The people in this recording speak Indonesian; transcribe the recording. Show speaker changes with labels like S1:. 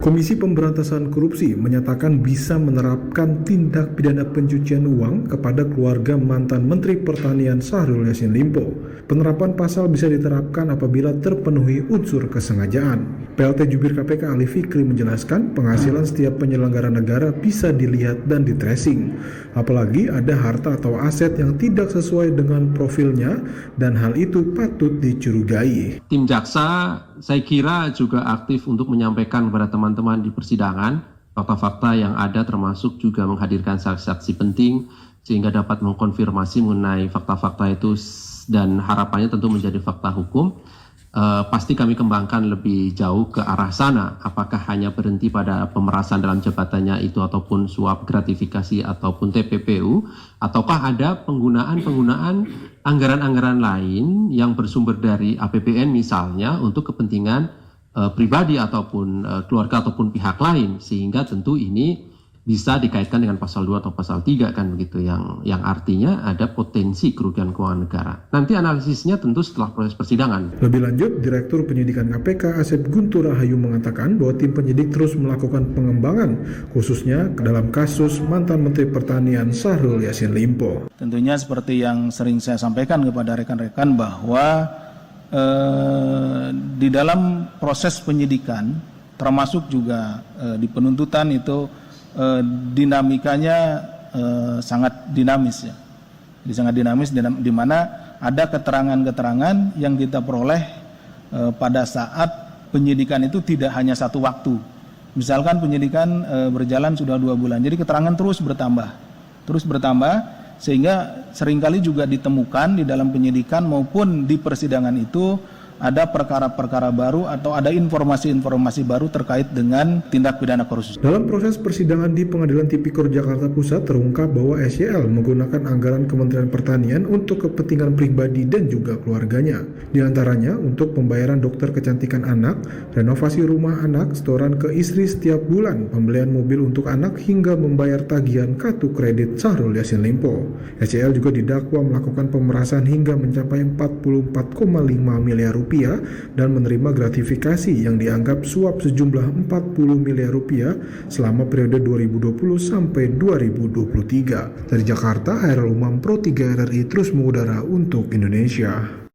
S1: Komisi Pemberantasan Korupsi menyatakan bisa menerapkan tindak pidana pencucian uang kepada keluarga mantan Menteri Pertanian Syahrul Yassin Limpo. Penerapan pasal bisa diterapkan apabila terpenuhi unsur kesengajaan. PLT Jubir KPK Ali Fikri menjelaskan penghasilan setiap penyelenggara negara bisa dilihat dan di-tracing. Apalagi ada harta atau aset yang tidak sesuai dengan profilnya dan hal itu patut dicurigai.
S2: Tim jaksa saya kira juga aktif untuk menyampaikan kepada teman-teman di persidangan fakta-fakta yang ada, termasuk juga menghadirkan saksi-saksi penting sehingga dapat mengkonfirmasi mengenai fakta-fakta itu dan harapannya tentu menjadi fakta hukum. Pasti kami kembangkan lebih jauh ke arah sana, apakah hanya berhenti pada pemerasan dalam jabatannya itu ataupun suap gratifikasi ataupun TPPU, ataukah ada penggunaan anggaran-anggaran lain yang bersumber dari APBN misalnya untuk kepentingan pribadi ataupun keluarga ataupun pihak lain, sehingga tentu ini bisa dikaitkan dengan pasal 2 atau pasal 3 kan begitu, yang artinya ada potensi kerugian keuangan negara. Nanti analisisnya tentu setelah proses persidangan.
S1: Lebih lanjut, Direktur Penyidikan KPK Asep Guntur Rahayu mengatakan bahwa tim penyidik terus melakukan pengembangan khususnya dalam kasus mantan Menteri Pertanian Syahrul Yassin Limpo.
S3: Tentunya seperti yang sering saya sampaikan kepada rekan-rekan bahwa di dalam proses penyidikan termasuk juga di penuntutan itu dinamikanya sangat dinamis ya. Jadi sangat dinamis di mana ada keterangan-keterangan yang kita peroleh pada saat penyidikan itu tidak hanya satu waktu. Misalkan penyidikan berjalan sudah 2 bulan, jadi keterangan terus bertambah sehingga seringkali juga ditemukan di dalam penyidikan maupun di persidangan itu ada perkara-perkara baru atau ada informasi-informasi baru terkait dengan tindak pidana korupsi.
S1: Dalam proses persidangan di Pengadilan Tipikor Jakarta Pusat terungkap bahwa SYL menggunakan anggaran Kementerian Pertanian untuk kepentingan pribadi dan juga keluarganya. Di antaranya untuk pembayaran dokter kecantikan anak, renovasi rumah anak, setoran ke istri setiap bulan, pembelian mobil untuk anak hingga membayar tagihan kartu kredit Syahrul Yassin Limpo. SYL juga didakwa melakukan pemerasan hingga mencapai 44,5 miliar rupiah dan menerima gratifikasi yang dianggap suap sejumlah 40 miliar rupiah selama periode 2020 sampai 2023. Dari Jakarta, Hairul Umam, Pro 3 RRI terus mengudara untuk Indonesia.